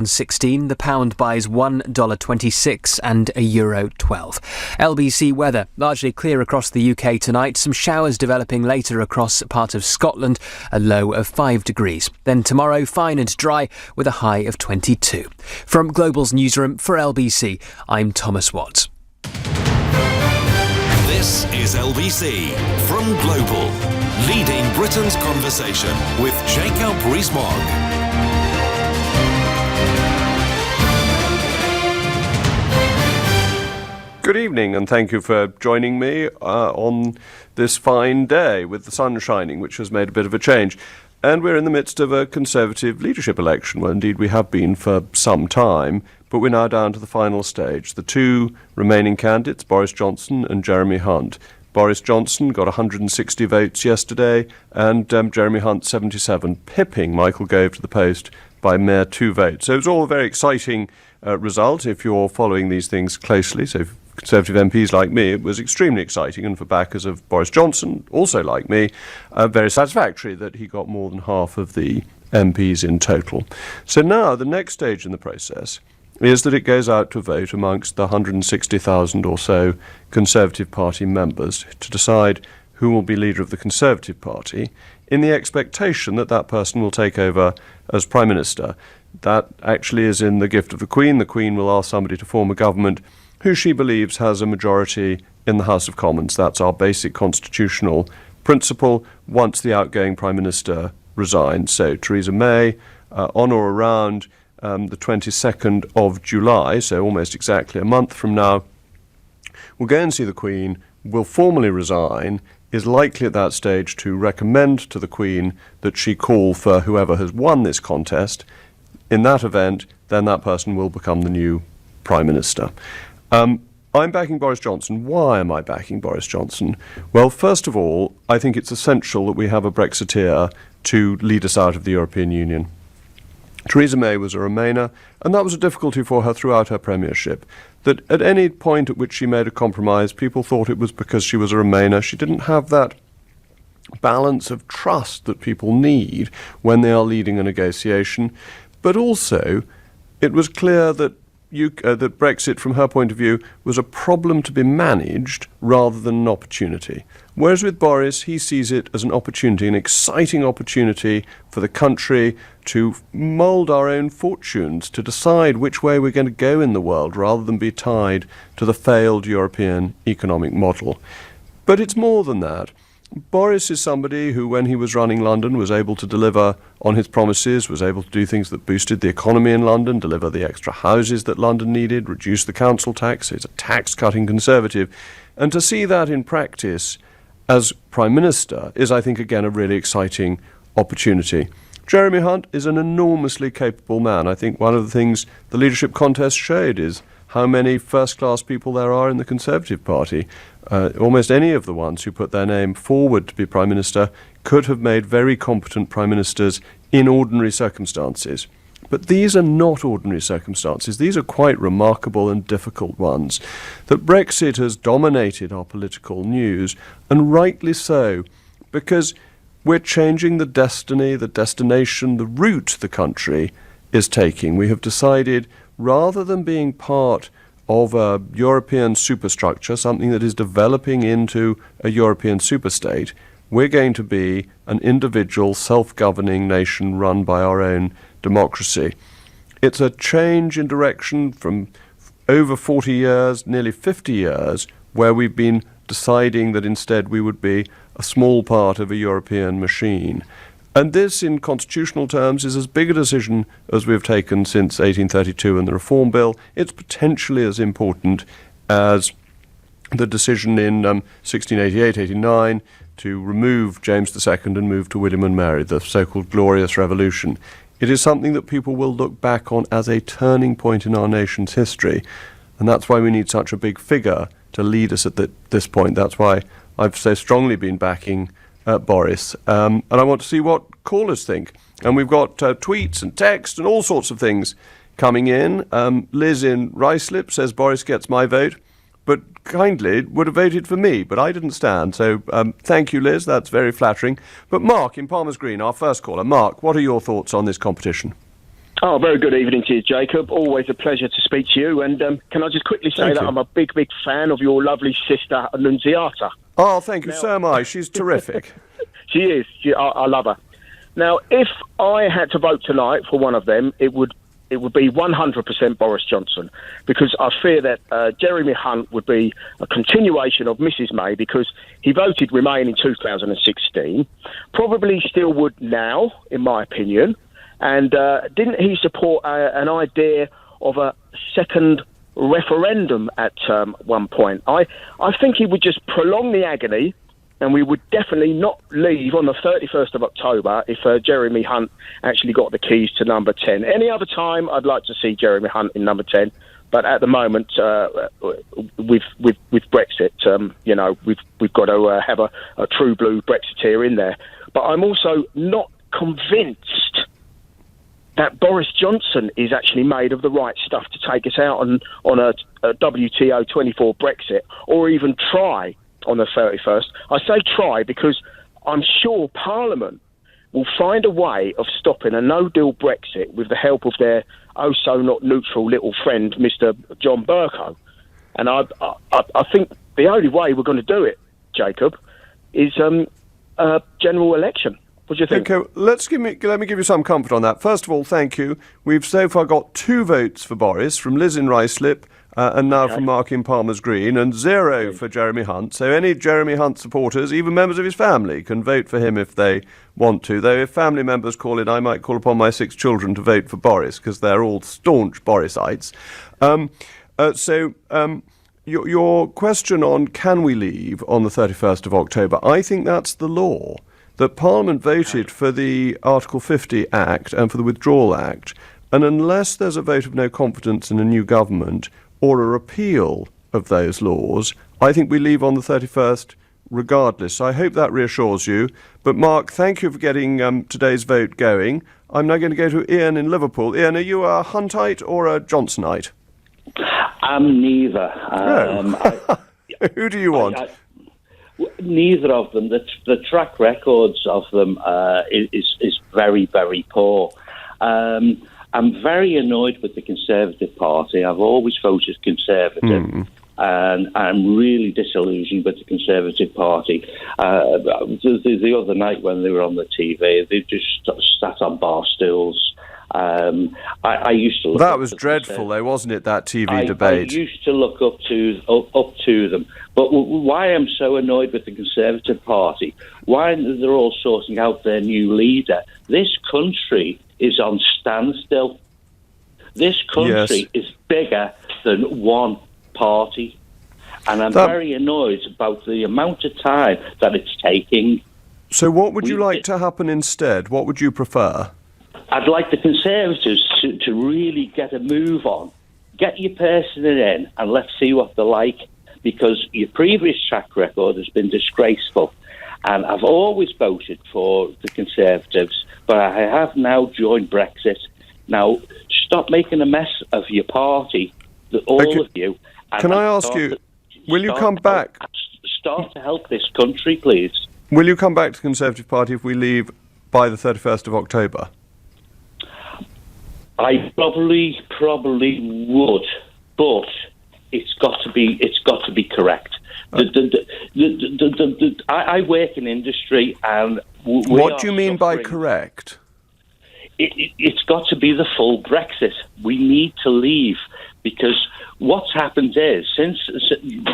16, the pound buys $1.26 and €1.12. LBC weather, largely clear across the UK tonight. Some showers developing later across part of Scotland, a low of 5 degrees. Then tomorrow, fine and dry with a high of 22. From Global's newsroom for LBC, I'm Thomas Watts. This is LBC from Global, leading Britain's conversation with Jacob Rees-Mogg. Good evening, and thank you for joining me on this fine day with the sun shining, which has made a bit of a change. And we're in the midst of a Conservative leadership election. Well, indeed, we have been for some time, but we're now down to the final stage. The two remaining candidates, Boris Johnson and Jeremy Hunt. Boris Johnson got 160 votes yesterday, and Jeremy Hunt 77, pipping Michael Gove to the post by mere 2 votes. So it was all a very exciting result if you're following these things closely. So Conservative MPs like me, it was extremely exciting, and for backers of Boris Johnson, also like me, very satisfactory that he got more than half of the MPs in total. So now the next stage in the process is that it goes out to vote amongst the 160,000 or so Conservative Party members to decide who will be leader of the Conservative Party, in the expectation that that person will take over as Prime Minister. That actually is in the gift of the Queen. The Queen will ask somebody to form a government who she believes has a majority in the House of Commons. That's our basic constitutional principle once the outgoing Prime Minister resigns. So Theresa May, on or around the 22nd of July, so almost exactly a month from now, will go and see the Queen, will formally resign, is likely at that stage to recommend to the Queen that she call for whoever has won this contest. In that event, then that person will become the new Prime Minister. I'm backing Boris Johnson. Why am I backing Boris Johnson? Well, first of all, I think it's essential that we have a Brexiteer to lead us out of the European Union. Theresa May was a Remainer, and that was a difficulty for her throughout her premiership. That at any point at which she made a compromise, people thought it was because she was a Remainer. She didn't have that balance of trust that people need when they are leading a negotiation. But also, it was clear that that Brexit, from her point of view, was a problem to be managed rather than an opportunity. Whereas with Boris, he sees it as an opportunity, an exciting opportunity for the country to mould our own fortunes, to decide which way we're going to go in the world, rather than be tied to the failed European economic model. But it's more than that. Boris is somebody who, when he was running London, was able to deliver on his promises, was able to do things that boosted the economy in London, deliver the extra houses that London needed, reduce the council tax. He's a tax-cutting Conservative. And to see that in practice as Prime Minister is, I think, again, a really exciting opportunity. Jeremy Hunt is an enormously capable man. I think one of the things the leadership contest showed is how many first-class people there are in the Conservative Party. Almost any of the ones who put their name forward to be Prime Minister could have made very competent Prime Ministers in ordinary circumstances. But these are not ordinary circumstances. These are quite remarkable and difficult ones. That Brexit has dominated our political news, and rightly so, because we're changing the destiny, the destination, the route the country is taking. We have decided, rather than being part of a European superstructure, something that is developing into a European superstate, we're going to be an individual, self-governing nation run by our own democracy. It's a change in direction from over 40 years, nearly 50 years, where we've been deciding that instead we would be a small part of a European machine. And this, in constitutional terms, is as big a decision as we've taken since 1832 and the Reform Bill. It's potentially as important as the decision in 1688-89 to remove James II and move to William and Mary, the so-called Glorious Revolution. It is something that people will look back on as a turning point in our nation's history, and that's why we need such a big figure to lead us at this point. That's why I've so strongly been backing Boris, and I want to see what callers think. And we've got tweets and text and all sorts of things coming in. Liz in Ruislip says Boris gets my vote, but kindly would have voted for me, but I didn't stand. So thank you, Liz. That's very flattering. But Mark in Palmer's Green, our first caller. Mark, what are your thoughts on this competition? Oh, very good evening to you, Jacob. Always a pleasure to speak to you. And can I just quickly say that I'm a big, big fan of your lovely sister, Annunziata. Oh, thank you. So am I. She's terrific. She is. I love her. Now, if I had to vote tonight for one of them, it would be 100% Boris Johnson, because I fear that Jeremy Hunt would be a continuation of Mrs May, because he voted Remain in 2016, probably still would now, in my opinion. And didn't he support an idea of a second referendum at one point? I think he would just prolong the agony, and we would definitely not leave on the 31st of October if Jeremy Hunt actually got the keys to number 10. Any other time, I'd like to see Jeremy Hunt in number 10. But at the moment, with Brexit, we've got to have a true blue Brexiteer in there. But I'm also not convinced that Boris Johnson is actually made of the right stuff to take us out on a WTO 24 Brexit, or even try on the 31st. I say try because I'm sure Parliament will find a way of stopping a no-deal Brexit with the help of their oh-so-not-neutral little friend, Mr John Bercow. And I think the only way we're going to do it, Jacob, is a general election. What do you think? Okay, let me give you some comfort on that. First of all, thank you. We've so far got 2 votes for Boris, from Liz in Ruislip and now from Mark in Palmer's Green, and 0 for Jeremy Hunt. So any Jeremy Hunt supporters, even members of his family, can vote for him if they want to. Though if family members call in, I might call upon my 6 children to vote for Boris, because they're all staunch Borisites. Your question on can we leave on the 31st of October, I think that's the law. That Parliament voted for the Article 50 Act and for the Withdrawal Act, and unless there's a vote of no confidence in a new government or a repeal of those laws, I think we leave on the 31st regardless. So I hope that reassures you. But Mark, thank you for getting today's vote going. I'm now going to go to Ian in Liverpool. Ian, are you a Huntite or a Johnsonite? I'm neither. Who do you want? Neither of them. The track records of them is very, very poor. I'm very annoyed with the Conservative Party. I've always voted Conservative, and I'm really disillusioned with the Conservative Party. The other night when they were on the TV, they just sat on bar stools. I used to look that was dreadful, though, wasn't it? That TV debate. I used to look up to them. But why I'm so annoyed with the Conservative Party? Why they're all sorting out their new leader? This country is on standstill. This country is bigger than one party, and I'm very annoyed about the amount of time that it's taking. So, what would you like to happen instead? What would you prefer? I'd like the Conservatives to really get a move on. Get your person in and let's see what they're like, because your previous track record has been disgraceful. And I've always voted for the Conservatives, but I have now joined Brexit. Now, stop making a mess of your party, all of you. Can I ask you, will you come back? Start to help this country, please. Will you come back to the Conservative Party if we leave by the 31st of October? I probably would, but it's got to be correct. I work in industry, and what do you mean by correct? It's got to be the full Brexit. We need to leave, because what's happened is, since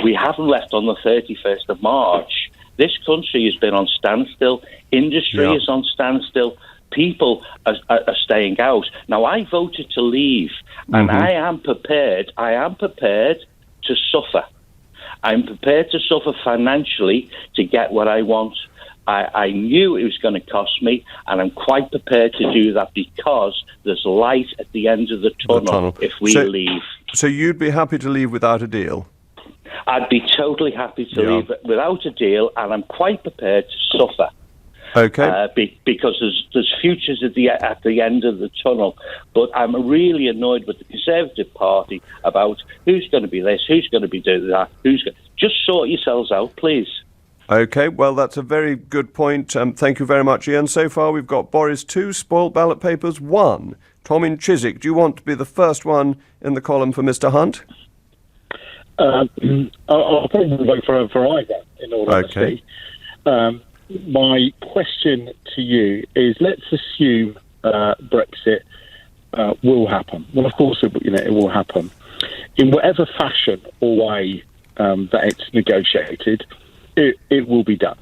we haven't left on the 31st of March, this country has been on standstill. Industry is on standstill. People are staying out. Now, I voted to leave, and I am prepared to suffer. I'm prepared to suffer financially to get what I want. I knew it was going to cost me, and I'm quite prepared to do that, because there's light at the end of the tunnel if we leave. So you'd be happy to leave without a deal? I'd be totally happy to leave without a deal, and I'm quite prepared to suffer. Okay. Because there's futures at the end of the tunnel. But I'm really annoyed with the Conservative Party about who's going to be this, who's going to be doing that, just sort yourselves out, please. Okay, well, that's a very good point. Thank you very much, Ian. So far, we've got Boris 2, spoilt ballot papers 1. Tom in Chiswick, do you want to be the first one in the column for Mr. Hunt? I'll probably vote for either, in all honesty. My question to you is, let's assume Brexit will happen. Well, of course, it will happen. In whatever fashion or way that it's negotiated, it will be done.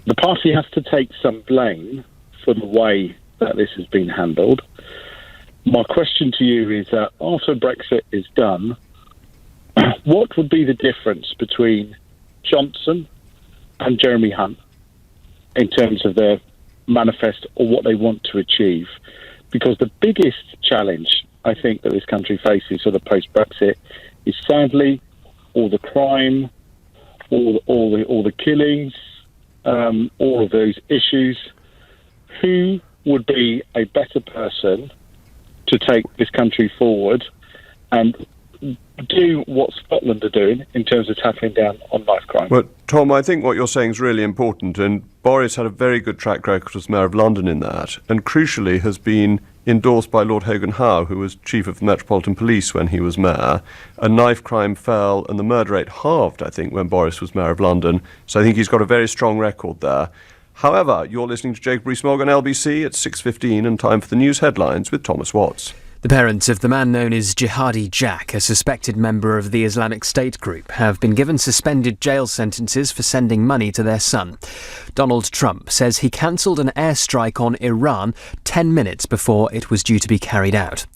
The party has to take some blame for the way that this has been handled. My question to you is that after Brexit is done, what would be the difference between Johnson and Jeremy Hunt in terms of their manifest or what they want to achieve? Because the biggest challenge I think that this country faces sort of post-Brexit is sadly all the crime, all the killings, all of those issues. Who would be a better person to take this country forward and do what Scotland are doing in terms of tackling down on knife crime? Well, Tom, I think what you're saying is really important, and Boris had a very good track record as Mayor of London in that, and crucially has been endorsed by Lord Hogan Howe, who was Chief of the Metropolitan Police when he was Mayor. And knife crime fell and the murder rate halved, I think, when Boris was Mayor of London. So I think he's got a very strong record there. However, you're listening to Jacob Rees-Mogg on LBC at 6:15 and time for the news headlines with Thomas Watts. The parents of the man known as Jihadi Jack, a suspected member of the Islamic State group, have been given suspended jail sentences for sending money to their son. Donald Trump says he cancelled an airstrike on Iran 10 minutes before it was due to be carried out.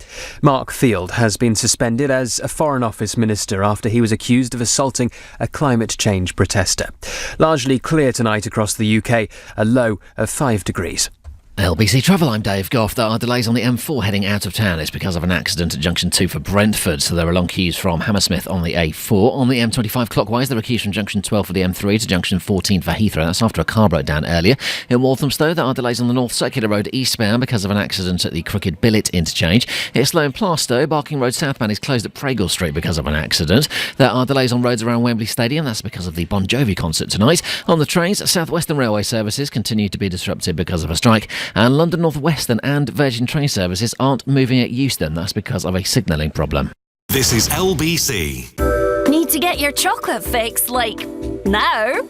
Mark Field has been suspended as a Foreign Office minister after he was accused of assaulting a climate change protester. Largely clear tonight across the UK, a low of 5 degrees. LBC Travel, I'm Dave Goff. There are delays on the M4 heading out of town. It's because of an accident at Junction 2 for Brentford, so there are long queues from Hammersmith on the A4. On the M25 clockwise, there are queues from Junction 12 for the M3 to Junction 14 for Heathrow. That's after a car broke down earlier. In Walthamstow, there are delays on the North Circular Road eastbound because of an accident at the Crooked Billet interchange. It's slow in Plaistow. Barking Road southbound is closed at Pragle Street because of an accident. There are delays on roads around Wembley Stadium. That's because of the Bon Jovi concert tonight. On the trains, South Western Railway services continue to be disrupted because of a strike, and London North Western and Virgin train services aren't moving at Euston. That's because of a signalling problem. This is LBC. Need to get your chocolate fix like now?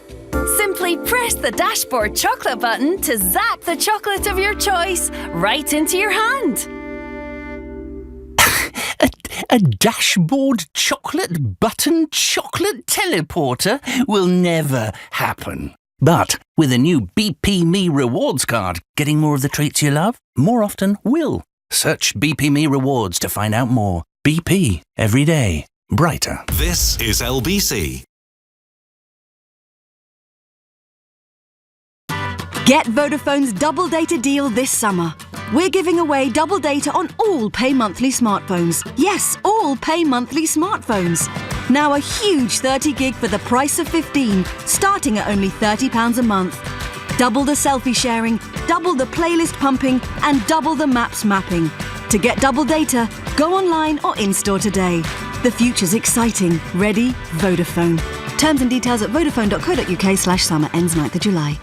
Simply press the dashboard chocolate button to zap the chocolate of your choice right into your hand. A dashboard chocolate button chocolate teleporter will never happen. But with a new BP Me Rewards card, getting more of the treats you love more often will. Search BP Me Rewards to find out more. BP, every day, brighter. This is LBC. Get Vodafone's double data deal this summer. We're giving away double data on all pay monthly smartphones. Yes, all pay monthly smartphones. Now a huge 30 gig for the price of 15, starting at only £30 a month. Double the selfie sharing, double the playlist pumping, and double the maps mapping. To get double data, go online or in-store today. The future's exciting. Ready? Vodafone. Terms and details at vodafone.co.uk/summer. Ends 9th of July.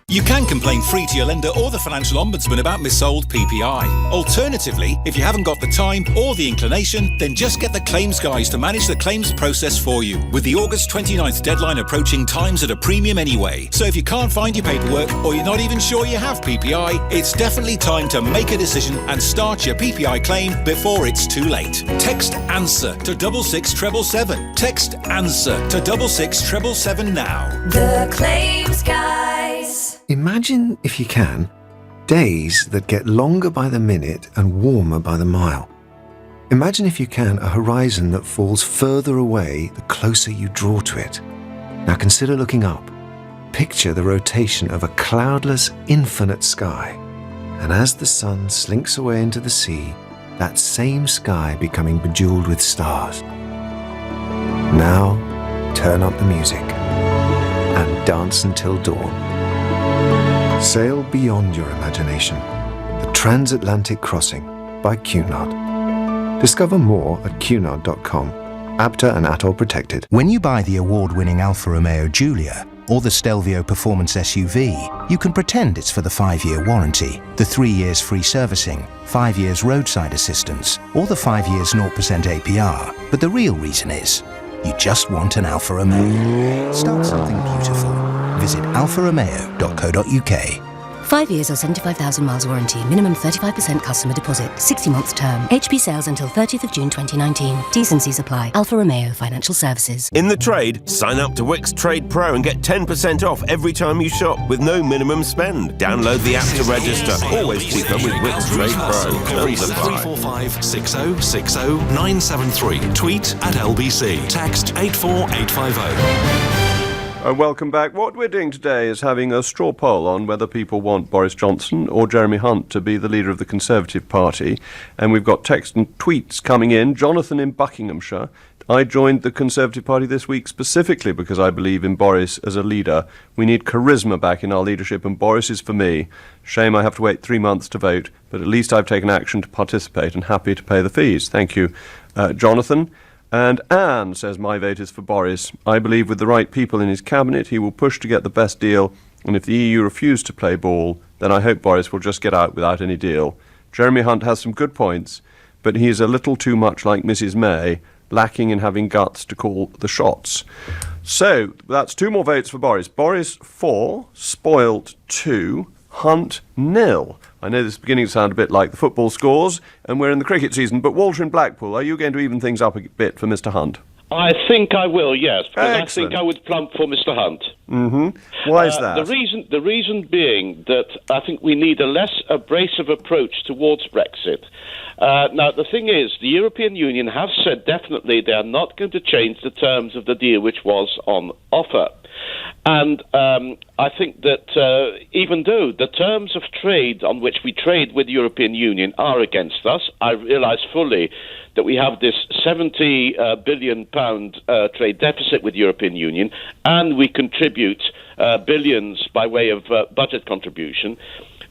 You can complain free to your lender or the Financial Ombudsman about missold PPI. Alternatively, if you haven't got the time or the inclination, then just get the claims guys to manage the claims process for you. With the August 29th deadline approaching, time's at a premium anyway. So if you can't find your paperwork or you're not even sure you have PPI, it's definitely time to make a decision and start your PPI claim before it's too late. Text ANSWER to 66777. Text ANSWER to 66777 now. The Claims Guys. Imagine, if you can, days that get longer by the minute and warmer by the mile. Imagine, if you can, a horizon that falls further away the closer you draw to it. Now consider looking up. Picture the rotation of a cloudless, infinite sky. And as the sun slinks away into the sea, that same sky becoming bejeweled with stars. Now, turn up the music and dance until dawn. Sail beyond your imagination. The Transatlantic Crossing by Cunard. Discover more at cunard.com. ABTA and ATOL protected. When you buy the award-winning Alfa Romeo Giulia, or the Stelvio Performance SUV, you can pretend it's for the 5-year warranty, the 3 years free servicing, 5 years roadside assistance, or the 5 years 0% APR. But the real reason is, you just want an Alfa Romeo. Start something beautiful. Visit alfaromeo.co.uk. 5 years or 75,000 miles warranty. Minimum 35% customer deposit. 60 months term. HP sales until 30th of June 2019. T's and C's apply. Alfa Romeo Financial Services. In the trade, sign up to Wix Trade Pro and get 10% off every time you shop with no minimum spend. Download the app to register. Always cheaper with Wix Trade Pro. 345 6060 973. Tweet at LBC. Text 84850. Welcome back. What we're doing today is having a straw poll on whether people want Boris Johnson or Jeremy Hunt to be the leader of the Conservative Party. And we've got text and tweets coming in. Jonathan in Buckinghamshire. I joined the Conservative Party this week specifically because I believe in Boris as a leader. We need charisma back in our leadership, and Boris is for me. Shame I have to wait 3 months to vote, but at least I've taken action to participate and happy to pay the fees. Thank you, Jonathan. And Anne says, my vote is for Boris. I believe with the right people in his cabinet, he will push to get the best deal. And if the EU refuse to play ball, then I hope Boris will just get out without any deal. Jeremy Hunt has some good points, but he is a little too much like Mrs. May, lacking in having guts to call the shots. So that's 2 more votes for Boris. Boris 4, Spoilt 2, Hunt 0. I know this is beginning to sound a bit like the football scores, and we're in the cricket season, but Walter in Blackpool, are you going to even things up a bit for Mr. Hunt? I think I will, yes, because Excellent. I think I would plump for Mr. Hunt. Mm-hmm. Why is that? The reason being that I think we need a less abrasive approach towards Brexit. Now, the thing is, the European Union have said definitely they are not going to change the terms of the deal which was on offer. And I think that even though the terms of trade on which we trade with the European Union are against us, I realise fully that we have this £70 billion trade deficit with the European Union, and we contribute billions by way of budget contribution.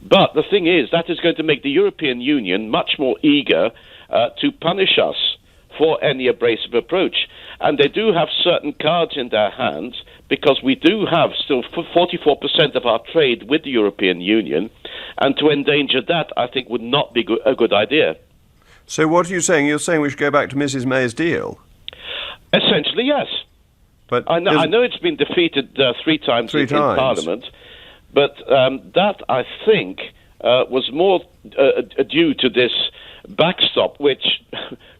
But the thing is, that is going to make the European Union much more eager to punish us for any abrasive approach. And they do have certain cards in their hands, because we do have still 44% of our trade with the European Union, and to endanger that, I think, would not be a good idea. So what are you saying? You're saying we should go back to Mrs. May's deal? Essentially, yes. But I know it's been defeated 3 times in Parliament, but that, I think, was more due to this backstop, which,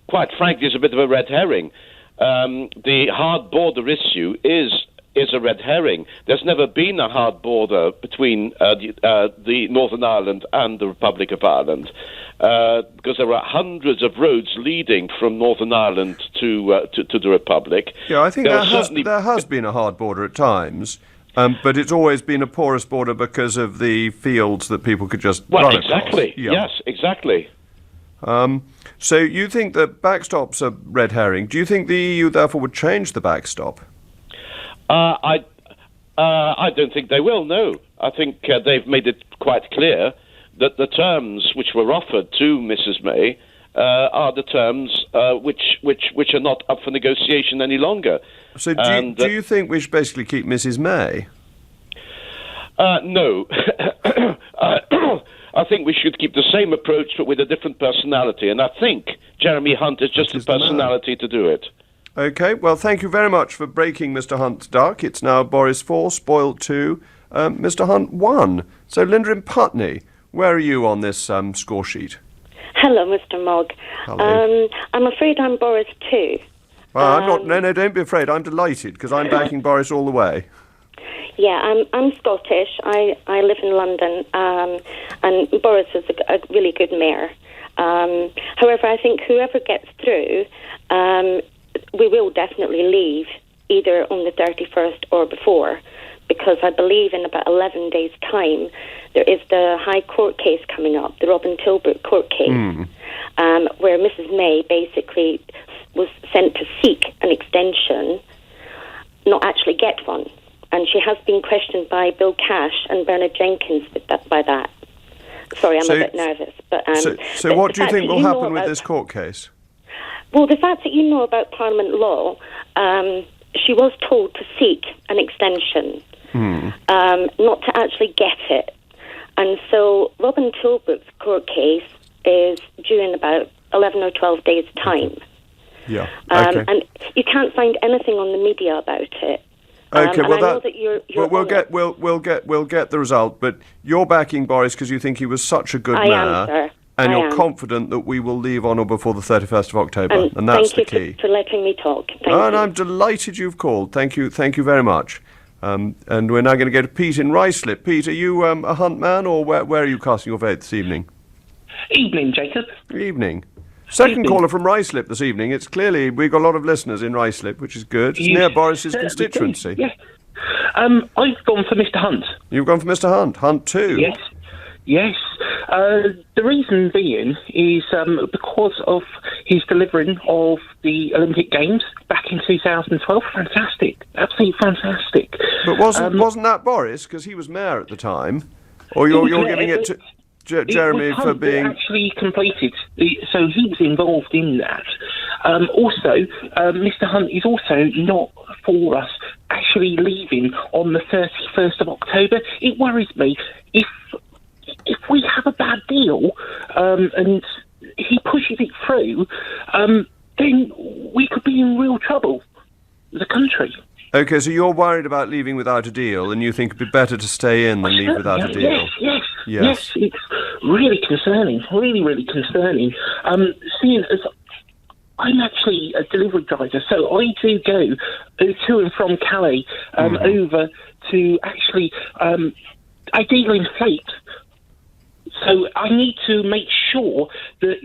quite frankly, is a bit of a red herring. The hard border issue is a red herring. There's never been a hard border between the Northern Ireland and the Republic of Ireland, because there are hundreds of roads leading from Northern Ireland to the Republic. Yeah, I think there has been a hard border at times, but it's always been a porous border because of the fields that people could just run exactly. across. Yeah. Yes, exactly. So you think that backstop's a red herring. Do you think the EU therefore would change the backstop? I don't think they will, no. I think they've made it quite clear that the terms which were offered to Mrs. May are the terms which are not up for negotiation any longer. So do you think we should basically keep Mrs. May? No. I think we should keep the same approach but with a different personality, and I think Jeremy Hunt is just the personality to do it. OK, well, thank you very much for breaking Mr. Hunt's duck. It's now Boris 4, Spoilt 2, Mr. Hunt 1. So, Linda in Putney, where are you on this score sheet? Hello, Mr. Mogg. Hello. I'm afraid I'm Boris 2. Well, I'm not. No, don't be afraid. I'm delighted, because I'm backing Boris all the way. Yeah, I'm Scottish. I live in London, and Boris is a really good mayor. However, I think whoever gets through, we will definitely leave either on the 31st or before, because I believe in about 11 days' time there is the High Court case coming up, the Robin Tilbrook court case, where Mrs. May basically was sent to seek an extension, not actually get one. And she has been questioned by Bill Cash and Bernard Jenkins by that. Sorry, I'm a bit nervous. But so what do you think will happen with this court case? Well, the fact that you know about Parliament law, she was told to seek an extension. not to actually get it. And so Robin Tilbrook's court case is due in about 11 or 12 days' time. Yeah. Okay. And you can't find anything on the media about it. Okay, and well, I know that you're we'll get the result. But you're backing Boris because you think he was such a good I mayor, am, sir. and I you're am. confident that we will leave on or before the 31st of October, and that's the key. Thank you for letting me talk. Thank And you. I'm delighted you've called. Thank you very much. And we're now going to go to Pete in Ruislip. Pete, are you a Hunt man, or where are you casting your vote this evening? Evening, Jacob. Evening. Second caller from Ruislip this evening. It's clearly we've got a lot of listeners in Ruislip, which is good. It's near Boris's constituency. Yeah. I've gone for Mr. Hunt. You've gone for Mr. Hunt. Hunt 2. Yes. Yes. The reason being is because of his delivering of the Olympic Games back in 2012. Fantastic. Absolutely fantastic. But wasn't that Boris? Because he was mayor at the time. Or you're giving it to Jeremy for being... actually completed. So he was involved in that. Also, Mr. Hunt is also not for us actually leaving on the 31st of October. It worries me. If we have a bad deal and he pushes it through, then we could be in real trouble, the country. Okay, so you're worried about leaving without a deal, and you think it'd be better to stay in than leave without a deal? Yes, it's really concerning, really concerning. Seeing as I'm actually a delivery driver, so I do go to and from Calais over to actually, I deal in freight. So I need to make sure that,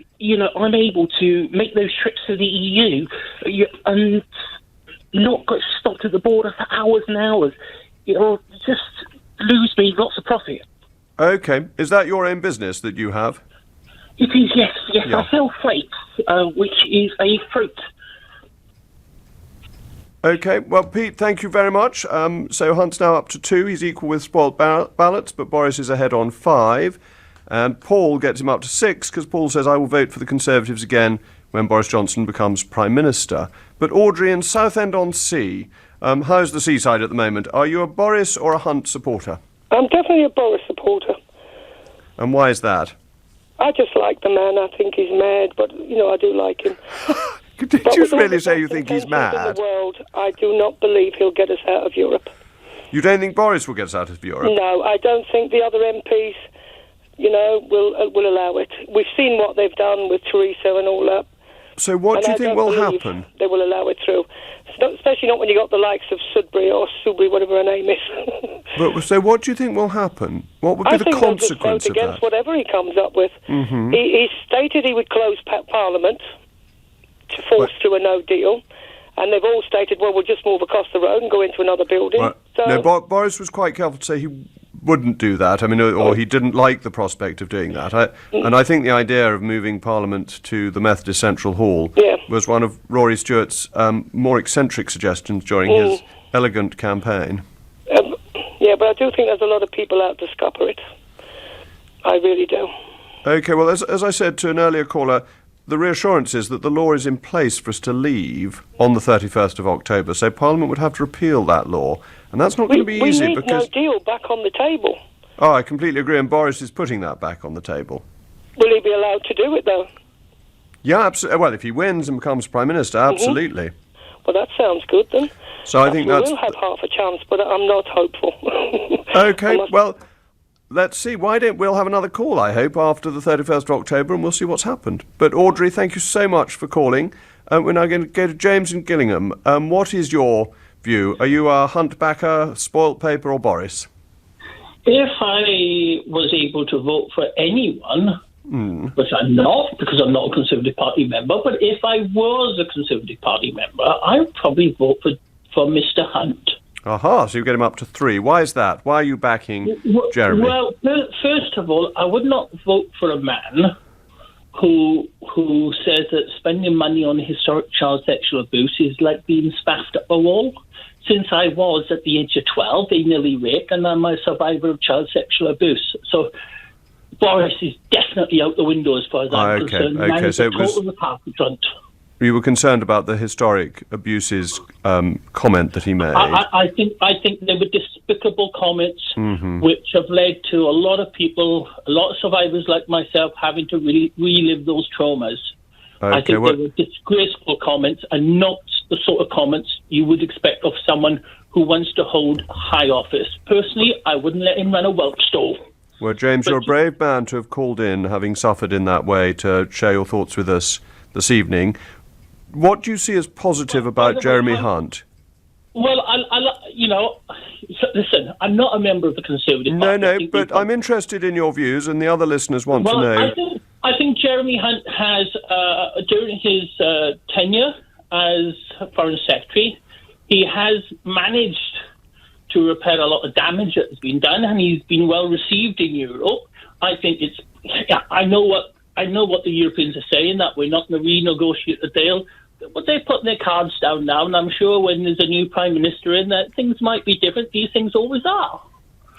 I'm able to make those trips to the EU and not get stopped at the border for hours and hours. It'll just lose me lots of profit. Okay. Is that your own business that you have? It is, yes. Yeah. I sell flakes, which is a fruit. Okay, well, Pete, thank you very much. So Hunt's now up to 2. He's equal with spoilt ballots, but Boris is ahead on 5. And Paul gets him up to 6, because Paul says, I will vote for the Conservatives again when Boris Johnson becomes Prime Minister. But Audrey in Southend-on-Sea, how's the seaside at the moment? Are you a Boris or a Hunt supporter? I'm definitely a Boris supporter. And why is that? I just like the man. I think he's mad, but, I do like him. Did you really say you think he's mad? In the world, I do not believe he'll get us out of Europe. You don't think Boris will get us out of Europe? No, I don't think the other MPs, will allow it. We've seen what they've done with Theresa and all that. So what do you think will happen? They will allow it through. Especially not when you got the likes of Sudbury or Subri, whatever her name is. So what do you think will happen? What would be the consequence of that? I think they'll just vote against whatever he comes up with. Mm-hmm. He stated he would close Parliament to force through a no deal. And they've all stated, well, we'll just move across the road and go into another building. Well, no, Boris was quite careful to say he wouldn't do that. I mean, or he didn't like the prospect of doing that. And I think the idea of moving Parliament to the Methodist Central Hall was one of Rory Stewart's more eccentric suggestions during his elegant campaign. But I do think there's a lot of people out to scupper it. I really do. OK, well, as I said to an earlier caller, the reassurance is that the law is in place for us to leave on the 31st of October, so Parliament would have to repeal that law. And that's not going to be easy because... We need no deal back on the table. Oh, I completely agree, and Boris is putting that back on the table. Will he be allowed to do it, though? Yeah, absolutely. Well, if he wins and becomes Prime Minister, absolutely. Well, that sounds good, then. So I think we will have half a chance, but I'm not hopeful. OK, well, let's see. We'll have another call, I hope, after the 31st of October, and we'll see what's happened. But Audrey, thank you so much for calling. We're now going to go to James in Gillingham. What is your view? Are you a Hunt backer, spoilt paper, or Boris? If I was able to vote for anyone, which I'm not, because I'm not a Conservative Party member, but if I was a Conservative Party member, I would probably vote for Mr. Hunt. Aha, so you get him up to 3. Why is that? Why are you backing Jeremy? Well, first of all, I would not vote for a man who says that spending money on historic child sexual abuse is like being spaffed up a wall. Since I was at the age of 12, anally raped, and I'm a survivor of child sexual abuse. So Boris is definitely out the window as far as I'm concerned. Okay, so total the party front. You were concerned about the historic abuses comment that he made. I think they were despicable comments, which have led to a lot of people, a lot of survivors like myself, having to relive those traumas. Okay, I think they were disgraceful comments, and not the sort of comments you would expect of someone who wants to hold high office. Personally, I wouldn't let him run a whelk stall. Well, James, you're a brave man to have called in, having suffered in that way, to share your thoughts with us this evening. What do you see as positive about Jeremy Hunt? Well, listen, I'm not a member of the Conservative Party. No, but I'm interested in your views, and the other listeners want to know. I think Jeremy Hunt has, during his tenure as Foreign Secretary, he has managed to repair a lot of damage that has been done, and he's been well received in Europe. I think I know what the Europeans are saying, that we're not going to renegotiate the deal. But they're putting their cards down now, and I'm sure when there's a new Prime Minister in, that things might be different. These things always are.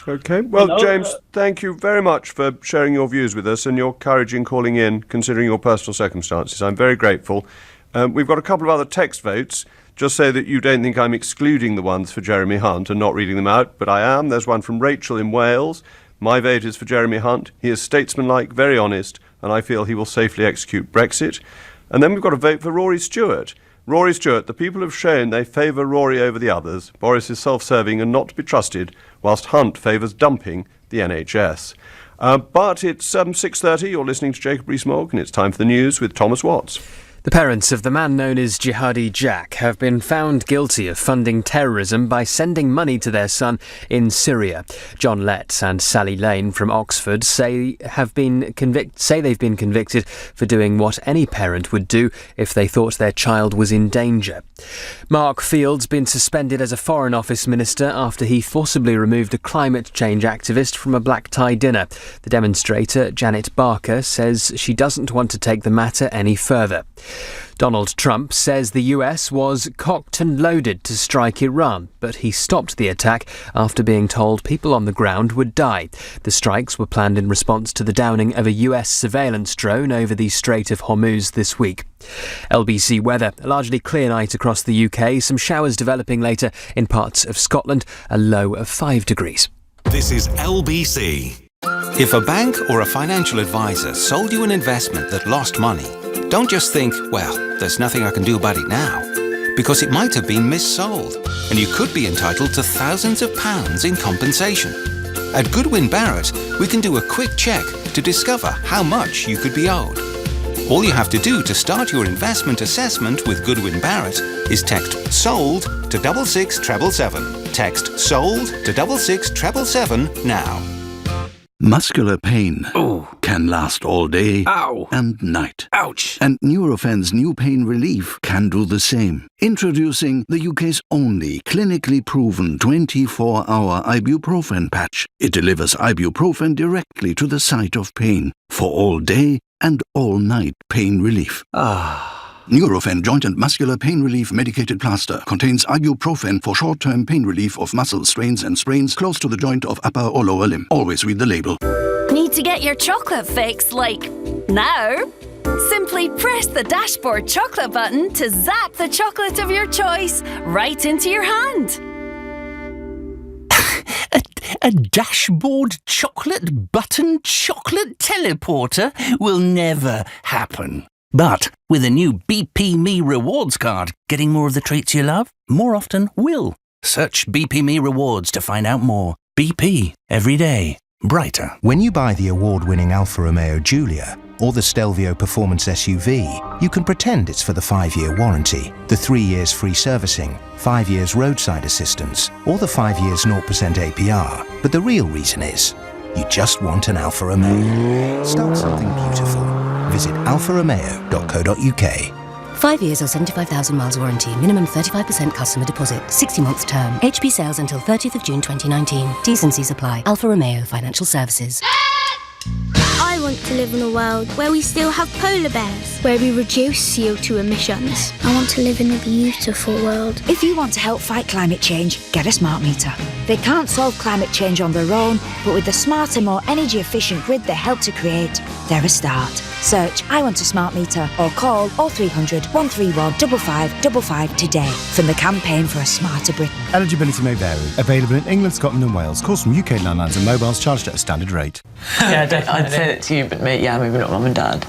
Okay. Well, James, thank you very much for sharing your views with us and your courage in calling in, considering your personal circumstances. I'm very grateful. We've got a couple of other text votes. Just so that you don't think I'm excluding the ones for Jeremy Hunt and not reading them out, but I am. There's one from Rachel in Wales. My vote is for Jeremy Hunt. He is statesmanlike, very honest, and I feel he will safely execute Brexit. And then we've got a vote for Rory Stewart. Rory Stewart, the people have shown they favour Rory over the others. Boris is self-serving and not to be trusted, whilst Hunt favours dumping the NHS. But it's 6:30. You're listening to Jacob Rees-Mogg, and it's time for the news with Thomas Watts. The parents of the man known as Jihadi Jack have been found guilty of funding terrorism by sending money to their son in Syria. John Letts and Sally Lane from Oxford say they've been convicted for doing what any parent would do if they thought their child was in danger. Mark Field's been suspended as a Foreign Office Minister after he forcibly removed a climate change activist from a black tie dinner. The demonstrator, Janet Barker, says she doesn't want to take the matter any further. Donald Trump says the US was cocked and loaded to strike Iran, but he stopped the attack after being told people on the ground would die. The strikes were planned in response to the downing of a US surveillance drone over the Strait of Hormuz this week. LBC weather, a largely clear night across the UK, some showers developing later in parts of Scotland, a low of 5 degrees. This is LBC. If a bank or a financial advisor sold you an investment that lost money, don't just think, well, there's nothing I can do about it now, because it might have been missold, and you could be entitled to thousands of pounds in compensation. At Goodwin Barrett, we can do a quick check to discover how much you could be owed. All you have to do to start your investment assessment with Goodwin Barrett is text SOLD to 66777. Text SOLD to 66777 now. Muscular pain can last all day and night. Ouch! And Eurofen's new pain relief can do the same. Introducing the UK's only clinically proven 24-hour ibuprofen patch. It delivers ibuprofen directly to the site of pain for all day and all night pain relief. Nurofen Joint and Muscular Pain Relief Medicated Plaster contains ibuprofen for short-term pain relief of muscle strains and sprains close to the joint of upper or lower limb. Always read the label. Need to get your chocolate fix like now? Simply press the dashboard chocolate button to zap the chocolate of your choice right into your hand. A dashboard chocolate button chocolate teleporter will never happen. But with a new BP Me Rewards card, getting more of the treats you love more often will. Search BP Me Rewards to find out more. BP, every day, brighter. When you buy the award-winning Alfa Romeo Giulia or the Stelvio Performance SUV, you can pretend it's for the 5-year warranty, the 3 years free servicing, 5 years roadside assistance, or the 5 years 0% APR. But the real reason is, you just want an Alfa Romeo. Start something beautiful. Visit alfaromeo.co.uk. 5 years or 75,000 miles warranty. Minimum 35% customer deposit. 60 months term. HP sales until 30th of June 2019. T's and C's apply. Alfa Romeo Financial Services. I want to live in a world where we still have polar bears, where we reduce CO2 emissions. I want to live in a beautiful world. If you want to help fight climate change, get a smart meter. They can't solve climate change on their own, but with the smarter, more energy-efficient grid they help to create, they're a start. Search I Want a Smart Meter or call 0300 131 5555 today from the Campaign for a Smarter Britain. Eligibility may vary. Available in England, Scotland and Wales. Calls from UK landlines and mobiles charged at a standard rate. Yeah, I'd say it to you, but maybe not Mum and Dad.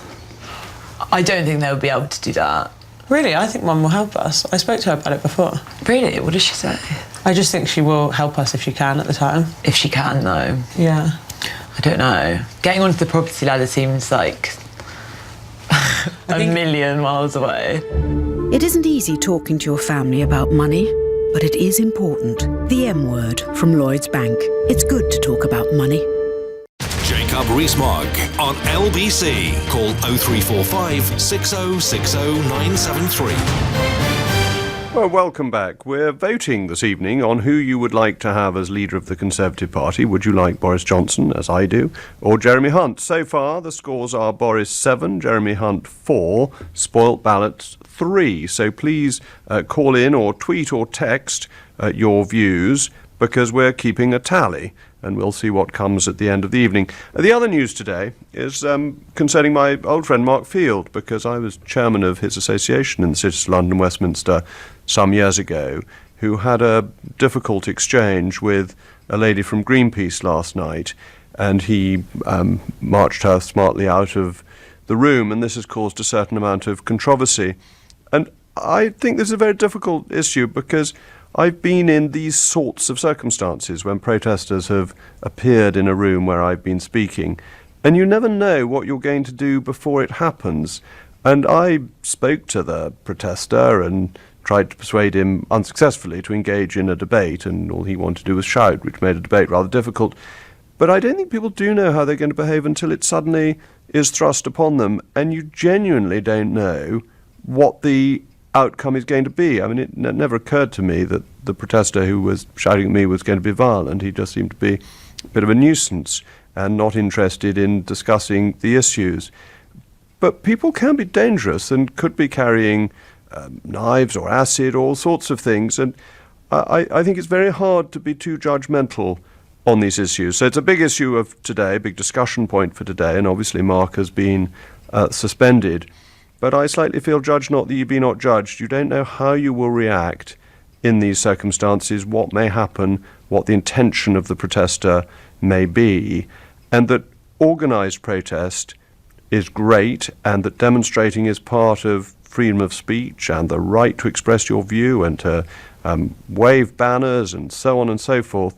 I don't think they'll be able to do that. Really? I think Mum will help us. I spoke to her about it before. Really? What does she say? I just think she will help us if she can at the time. If she can, though? Yeah. I don't know. Getting onto the property ladder seems like a million miles away. It isn't easy talking to your family about money, but it is important. The M word from Lloyds Bank. It's good to talk about money. Jacob Rees-Mogg on LBC. Call 0345 6060 973. Well, welcome back. We're voting this evening on who you would like to have as leader of the Conservative Party. Would you like Boris Johnson, as I do, or Jeremy Hunt? So far, the scores are Boris 7, Jeremy Hunt 4, spoilt ballots 3. So please call in or tweet or text your views, because we're keeping a tally, and we'll see what comes at the end of the evening. The other news today is concerning my old friend Mark Field, because I was chairman of his association in the cities of London and Westminster some years ago, who had a difficult exchange with a lady from Greenpeace last night, and he marched her smartly out of the room, and this has caused a certain amount of controversy. And I think this is a very difficult issue, because I've been in these sorts of circumstances when protesters have appeared in a room where I've been speaking, and you never know what you're going to do before it happens. And I spoke to the protester and tried to persuade him unsuccessfully to engage in a debate, and all he wanted to do was shout, which made a debate rather difficult. But I don't think people do know how they're going to behave until it suddenly is thrust upon them, and you genuinely don't know what the outcome is going to be. I mean, it never occurred to me that the protester who was shouting at me was going to be violent. He just seemed to be a bit of a nuisance and not interested in discussing the issues. But people can be dangerous and could be carrying knives or acid, all sorts of things, and I think it's very hard to be too judgmental on these issues. So it's a big issue of today, big discussion point for today, and obviously Mark has been suspended. But I slightly feel judge not that you be not judged. You don't know how you will react in these circumstances, what may happen, what the intention of the protester may be, and that organised protest is great, and that demonstrating is part of freedom of speech and the right to express your view and to wave banners and so on and so forth.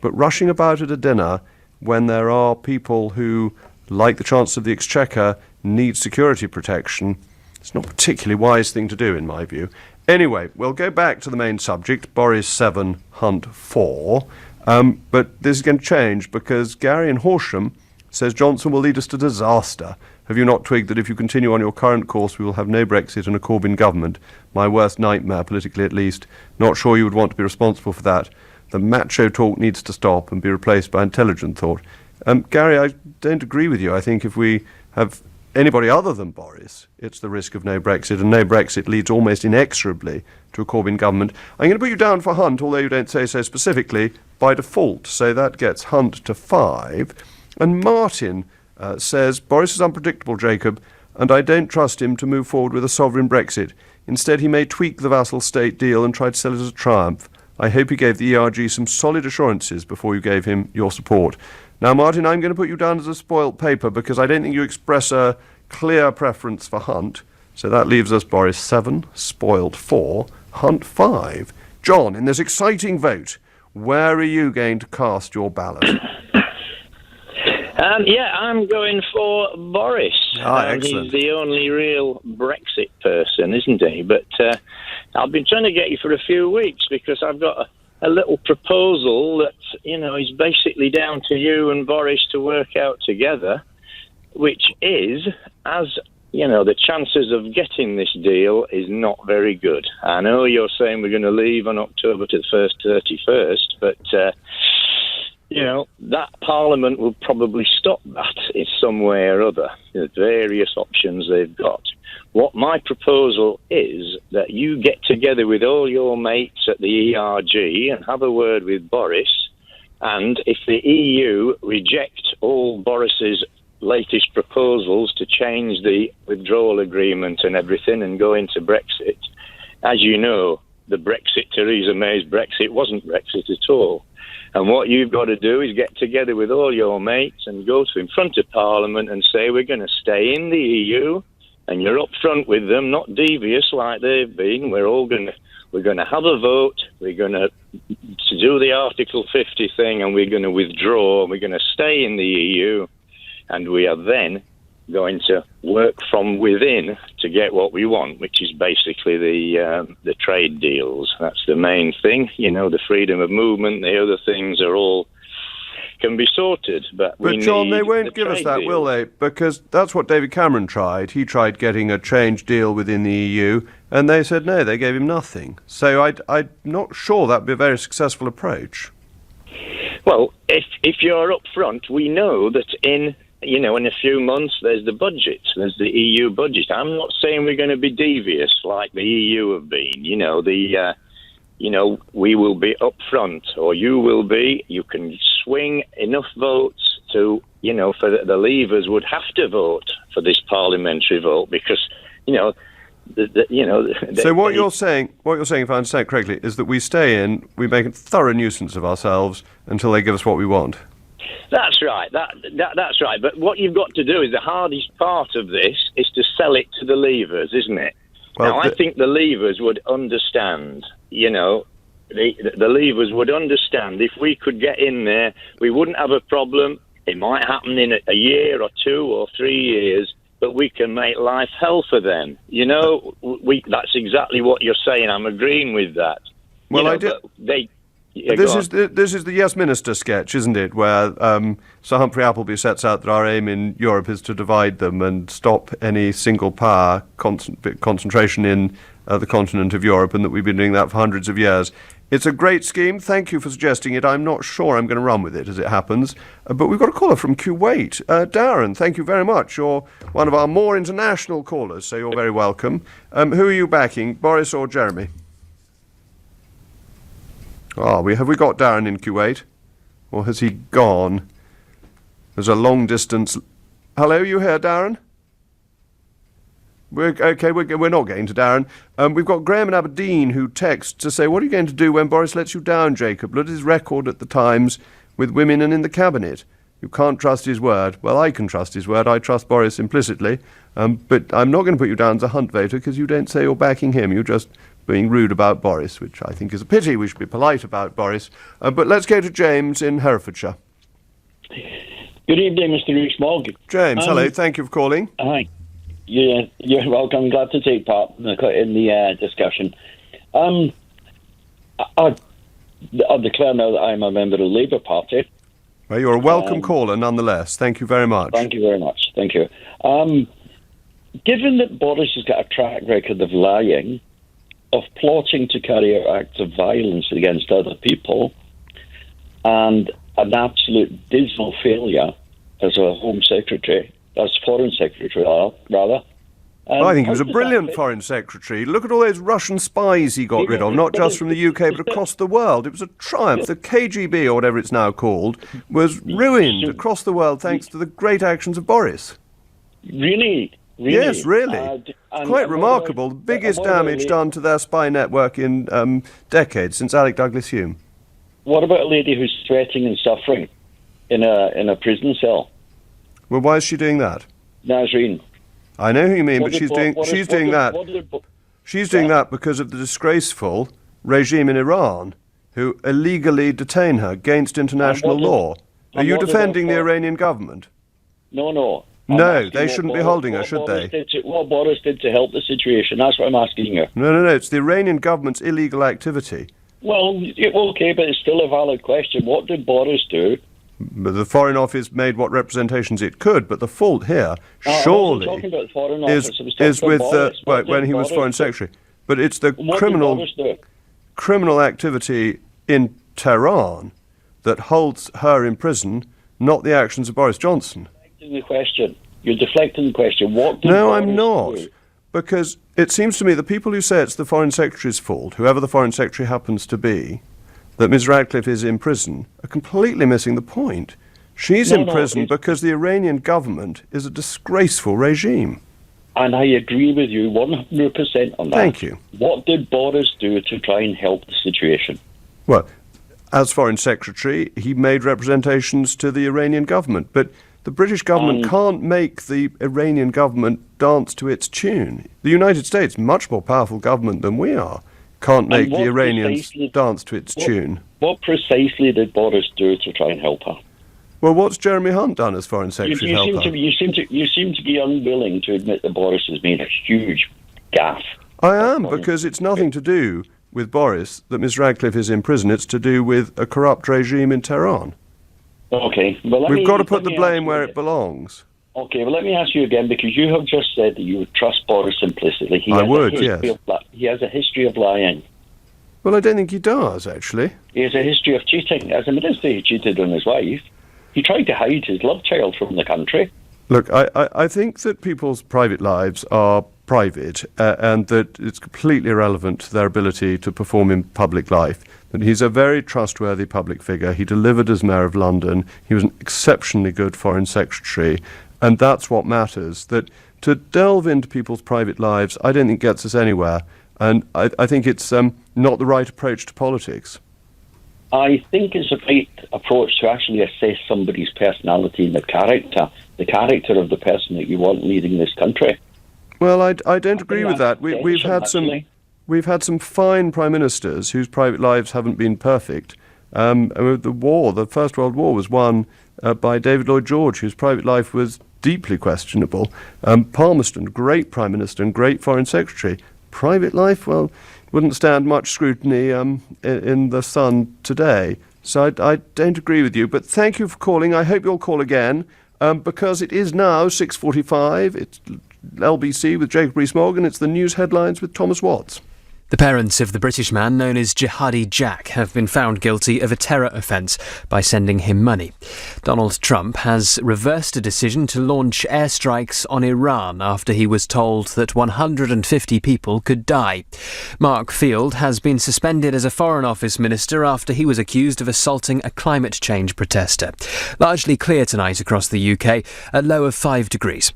But rushing about at a dinner when there are people who, like the Chancellor of the Exchequer, need security protection, it's not a particularly wise thing to do, in my view. Anyway, we'll go back to the main subject, Boris 7, Hunt 4. But this is going to change, because Gary in Horsham says Johnson will lead us to disaster. Have you not twigged that if you continue on your current course, we will have no Brexit and a Corbyn government? My worst nightmare, politically at least. Not sure you would want to be responsible for that. The macho talk needs to stop and be replaced by intelligent thought. Gary, I don't agree with you. I think if we have anybody other than Boris, it's the risk of no Brexit, and no Brexit leads almost inexorably to a Corbyn government. I'm going to put you down for Hunt, although you don't say so specifically, by default. So that gets Hunt to 5. And Martin says, Boris is unpredictable, Jacob, and I don't trust him to move forward with a sovereign Brexit. Instead, he may tweak the vassal state deal and try to sell it as a triumph. I hope he gave the ERG some solid assurances before you gave him your support. Now, Martin, I'm going to put you down as a spoilt paper, because I don't think you express a clear preference for Hunt. So that leaves us Boris 7, spoilt 4, Hunt 5. John, in this exciting vote, where are you going to cast your ballot? I'm going for Boris. Excellent. He's the only real Brexit person, isn't he? But I've been trying to get you for a few weeks, because I've got a little proposal that, is basically down to you and Boris to work out together, which is, as the chances of getting this deal is not very good. I know you're saying we're going to leave on October to the 31st, but that Parliament will probably stop that in some way or other. There's various options they've got. What my proposal is that you get together with all your mates at the ERG and have a word with Boris, and if the EU reject all Boris's latest proposals to change the withdrawal agreement and everything and go into Brexit. As you know, the Brexit, Theresa May's Brexit, wasn't Brexit at all. And what you've got to do is get together with all your mates and go to in front of Parliament and say we're going to stay in the EU, and you're up front with them, not devious like they've been. We're going to have a vote. We're going to do the Article 50 thing, and we're going to withdraw. We're going to stay in the EU, and we are then going to work from within to get what we want, which is basically the trade deals. That's the main thing. You know, the freedom of movement, the other things are all can be sorted. But John, they won't give us that, will they? Because that's what David Cameron tried. He tried getting a change deal within the EU, and they said no, they gave him nothing. So I'm not sure that would be a very successful approach. Well, if you're up front, we know that in a few months there's the budget, there's the EU budget. I'm not saying we're going to be devious like the EU have been. We will be up front, or you will be. You can swing enough votes to, for the Leavers would have to vote for this parliamentary vote because, So what you're saying, if I understand correctly, is that we stay in, we make a thorough nuisance of ourselves until they give us what we want. That's right. That's right. But what you've got to do is the hardest part of this is to sell it to the Leavers, isn't it? Well, I think the Leavers would understand. The Leavers would understand if we could get in there, we wouldn't have a problem. It might happen in a year or 2 or 3 years, but we can make life hell for them. That's exactly what you're saying. I'm agreeing with that. Well, I did. This is the Yes Minister sketch, isn't it, where Sir Humphrey Appleby sets out that our aim in Europe is to divide them and stop any single power concentration in the continent of Europe, and that we've been doing that for hundreds of years. It's a great scheme. Thank you for suggesting it. I'm not sure I'm going to run with it, as it happens. But we've got a caller from Kuwait. Darren, thank you very much. You're one of our more international callers, so you're very welcome. Who are you backing, Boris or Jeremy? Have we got Darren in Kuwait? Or has he gone? There's a long distance... Hello, you here, Darren? We're not getting to Darren. We've got Graham in Aberdeen who texts to say, what are you going to do when Boris lets you down, Jacob? Look at his record at the Times with women and in the Cabinet. You can't trust his word. Well, I can trust his word. I trust Boris implicitly. But I'm not going to put you down as a Hunt voter because you don't say you're backing him. You're just being rude about Boris, which I think is a pity. We should be polite about Boris. But let's go to James in Herefordshire. Good evening, Mr. Rees-Mogg. James, hello. Thank you for calling. Hi. Yeah, you're welcome. Glad to take part in the discussion. I declare now that I'm a member of the Labour Party. Well, you're a welcome caller, nonetheless. Thank you very much. Thank you very much. Thank you. Given that Boris has got a track record of lying, of plotting to carry out acts of violence against other people, and an absolute dismal failure as a Home Secretary, as Foreign Secretary, rather. I think he was a brilliant Foreign Secretary. Look at all those Russian spies he got rid of, not just from the UK, but across the world. It was a triumph. The KGB, or whatever it's now called, was ruined across the world thanks to the great actions of Boris. Really? Yes, really. Quite remarkable. The biggest damage done to their spy network in decades, since Alec Douglas Hume. What about a lady who's sweating and suffering in a prison cell? Well, why is she doing that? Nazreen. I know who you mean, but she's doing that because of the disgraceful regime in Iran, who illegally detain her against international law. Are you defending the Iranian government? No. No, they shouldn't be holding her, should they? What Boris did to help the situation, that's what I'm asking you. No, it's the Iranian government's illegal activity. Well, okay, but it's still a valid question. What did Boris do? But the Foreign Office made what representations it could, but the fault here, surely, is with when he was Foreign Secretary. But it's the criminal activity in Tehran that holds her in prison, not the actions of Boris Johnson. You're deflecting the question. What did No, Boris I'm not. do? Because it seems to me the people who say it's the Foreign Secretary's fault, whoever the Foreign Secretary happens to be, that Ms Radcliffe is in prison, are completely missing the point. She's in prison because the Iranian government is a disgraceful regime. And I agree with you 100% on that. Thank you. What did Boris do to try and help the situation? Well, as Foreign Secretary, he made representations to the Iranian government, but the British government can't make the Iranian government dance to its tune. The United States, much more powerful government than we are, can't make the Iranians dance to its tune. What precisely did Boris do to try and help her? Well, what's Jeremy Hunt done as Foreign Secretary to help her? You seem to be unwilling to admit that Boris has made a huge gaffe. I am, because it's nothing to do with Boris that Ms Radcliffe is in prison. It's to do with a corrupt regime in Tehran. Okay. Well, we've got to put the blame where it belongs. Okay, well, let me ask you again, because you have just said that you would trust Boris implicitly. He has a history of lying. Well, I don't think he does, actually. He has a history of cheating. As a minister, he cheated on his wife. He tried to hide his love child from the country. Look, I think that people's private lives are private and that it's completely irrelevant to their ability to perform in public life. That he's a very trustworthy public figure. He delivered as Mayor of London. He was an exceptionally good Foreign Secretary. And that's what matters. That to delve into people's private lives, I don't think gets us anywhere. And I think it's not the right approach to politics. I think it's a right approach to actually assess somebody's personality and the character of the person that you want leading this country. Well, I don't agree with that. We've had some fine prime ministers whose private lives haven't been perfect. The First World War was won by David Lloyd George, whose private life was deeply questionable. Palmerston, great prime minister and great foreign secretary. Private life, well, wouldn't stand much scrutiny in the Sun today. So I don't agree with you. But thank you for calling. I hope you'll call again because it is now 6:45. It's LBC with Jacob Rees-Mogg, and it's the news headlines with Thomas Watts. The parents of the British man known as Jihadi Jack have been found guilty of a terror offence by sending him money. Donald Trump has reversed a decision to launch airstrikes on Iran after he was told that 150 people could die. Mark Field has been suspended as a Foreign Office Minister after he was accused of assaulting a climate change protester. Largely clear tonight across the UK, a low of 5 degrees.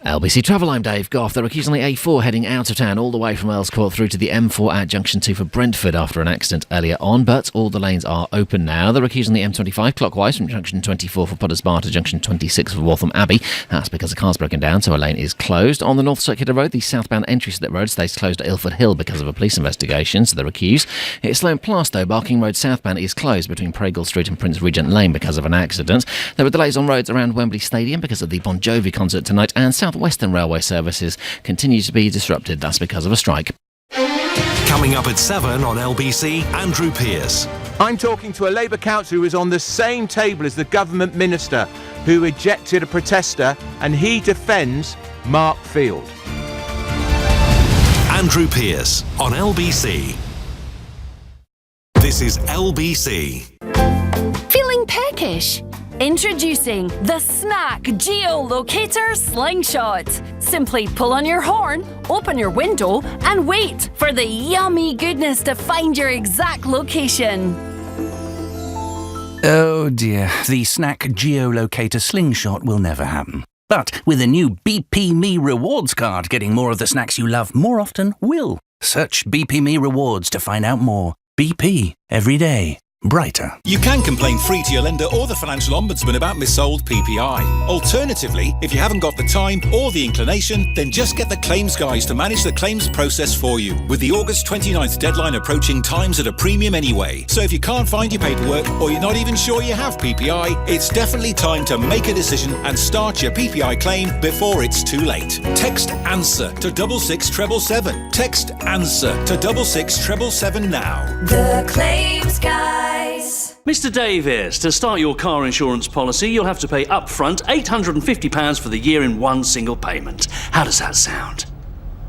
LBC Travel, I'm Dave Goff. There are queues on the A4 heading out of town all the way from Earls Court through to the M4 at Junction 2 for Brentford after an accident earlier on, but all the lanes are open now. There are queues on the M25 clockwise from Junction 24 for Potters Bar to Junction 26 for Waltham Abbey. That's because a car's broken down, so a lane is closed. On the North Circular Road, the southbound entry to that road stays closed at Ilford Hill because of a police investigation, so there are queues. It's slow and fast though. Barking Road southbound is closed between Pragal Street and Prince Regent Lane because of an accident. There were delays on roads around Wembley Stadium because of the Bon Jovi concert tonight, and South Western Railway services continue to be disrupted. That's because of a strike. Coming up at 7 on LBC, Andrew Pearce. I'm talking to a Labour councillor who was on the same table as the government minister who ejected a protester, and he defends Mark Field. Andrew Pearce on LBC. This is LBC. Feeling peckish? Introducing the Snack Geolocator Slingshot. Simply pull on your horn, open your window, and wait for the yummy goodness to find your exact location. Oh dear, the Snack Geolocator Slingshot will never happen. But with a new BP Me Rewards card, getting more of the snacks you love more often will. Search BP Me Rewards to find out more. BP, every day. Brighter. You can complain free to your lender or the Financial Ombudsman about missold PPI. Alternatively, if you haven't got the time or the inclination, then just get the claims guys to manage the claims process for you. With the August 29th deadline approaching, time's at a premium anyway. So if you can't find your paperwork or you're not even sure you have PPI, it's definitely time to make a decision and start your PPI claim before it's too late. Text ANSWER to 66777. Text ANSWER to 66777 now. The Claims Guys. Mr. Davies, to start your car insurance policy, you'll have to pay upfront £850 for the year in one single payment. How does that sound?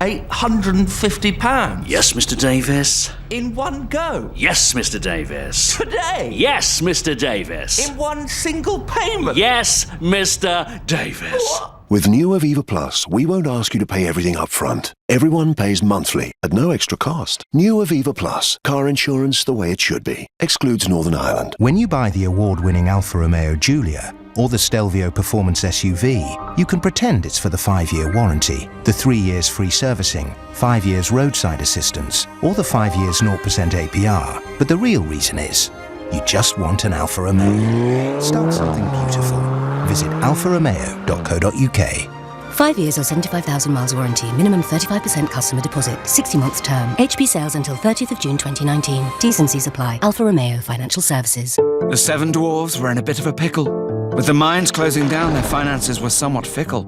£850? Yes, Mr. Davis. In one go? Yes, Mr. Davis. Today? Yes, Mr. Davis. In one single payment? Yes, Mr. Davis. What? With new Aviva Plus, we won't ask you to pay everything up front. Everyone pays monthly at no extra cost. New Aviva Plus, car insurance the way it should be. Excludes Northern Ireland. When you buy the award-winning Alfa Romeo Giulia or the Stelvio Performance SUV, you can pretend it's for the 5-year warranty, the 3 years free servicing, 5 years roadside assistance, or the 5 years 0% APR. But the real reason is, you just want an Alfa Romeo. Start something beautiful. Visit alfaromeo.co.uk. 5 years or 75,000 miles warranty. Minimum 35% customer deposit. 60 months term. HP sales until 30th of June 2019. T's and C's apply. Alfa Romeo Financial Services. The seven dwarves were in a bit of a pickle. With the mines closing down, their finances were somewhat fickle.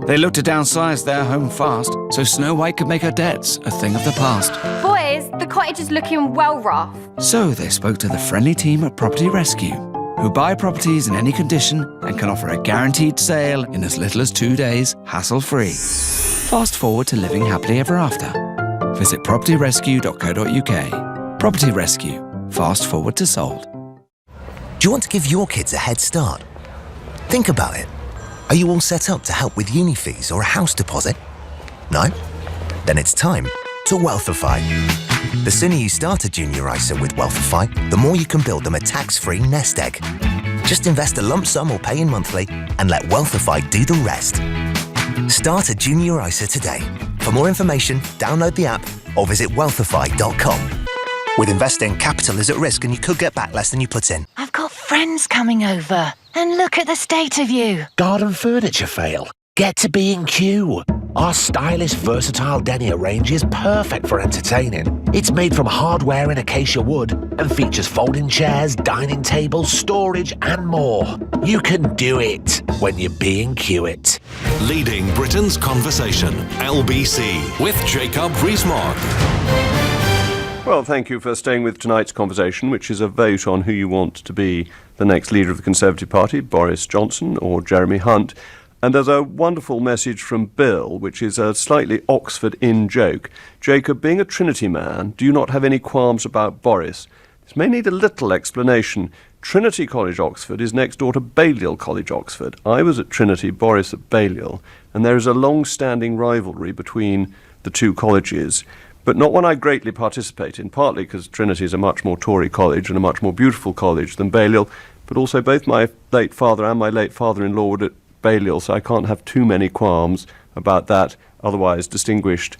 They looked to downsize their home fast, so Snow White could make her debts a thing of the past. Boys, the cottage is looking well rough. So they spoke to the friendly team at Property Rescue, who buy properties in any condition and can offer a guaranteed sale in as little as 2 days, hassle-free. Fast forward to living happily ever after. Visit propertyrescue.co.uk. Property Rescue. Fast forward to sold. Do you want to give your kids a head start? Think about it. Are you all set up to help with uni fees or a house deposit? No? Then it's time to Wealthify. The sooner you start a junior ISA with Wealthify, the more you can build them a tax-free nest egg. Just invest a lump sum or pay in monthly and let Wealthify do the rest. Start a junior ISA today. For more information, download the app or visit wealthify.com. With investing, capital is at risk and you could get back less than you put in. I've got friends coming over. And look at the state of you. Garden furniture fail? Get to B&Q. Our stylish, versatile denier range is perfect for entertaining. It's made from hardware and acacia wood and features folding chairs, dining tables, storage and more. You can do it when you B&Q it. Leading Britain's conversation, LBC, with Jacob Rees-Mogg. Well, thank you for staying with tonight's conversation, which is a vote on who you want to be the next leader of the Conservative Party, Boris Johnson or Jeremy Hunt. And there's a wonderful message from Bill, which is a slightly Oxford in-joke. Jacob, being a Trinity man, do you not have any qualms about Boris? This may need a little explanation. Trinity College, Oxford, is next door to Balliol College, Oxford. I was at Trinity, Boris at Balliol, and there is a long-standing rivalry between the two colleges, but not one I greatly participate in, partly because Trinity is a much more Tory college and a much more beautiful college than Balliol, but also both my late father and my late father-in-law were at Balliol, so I can't have too many qualms about that otherwise distinguished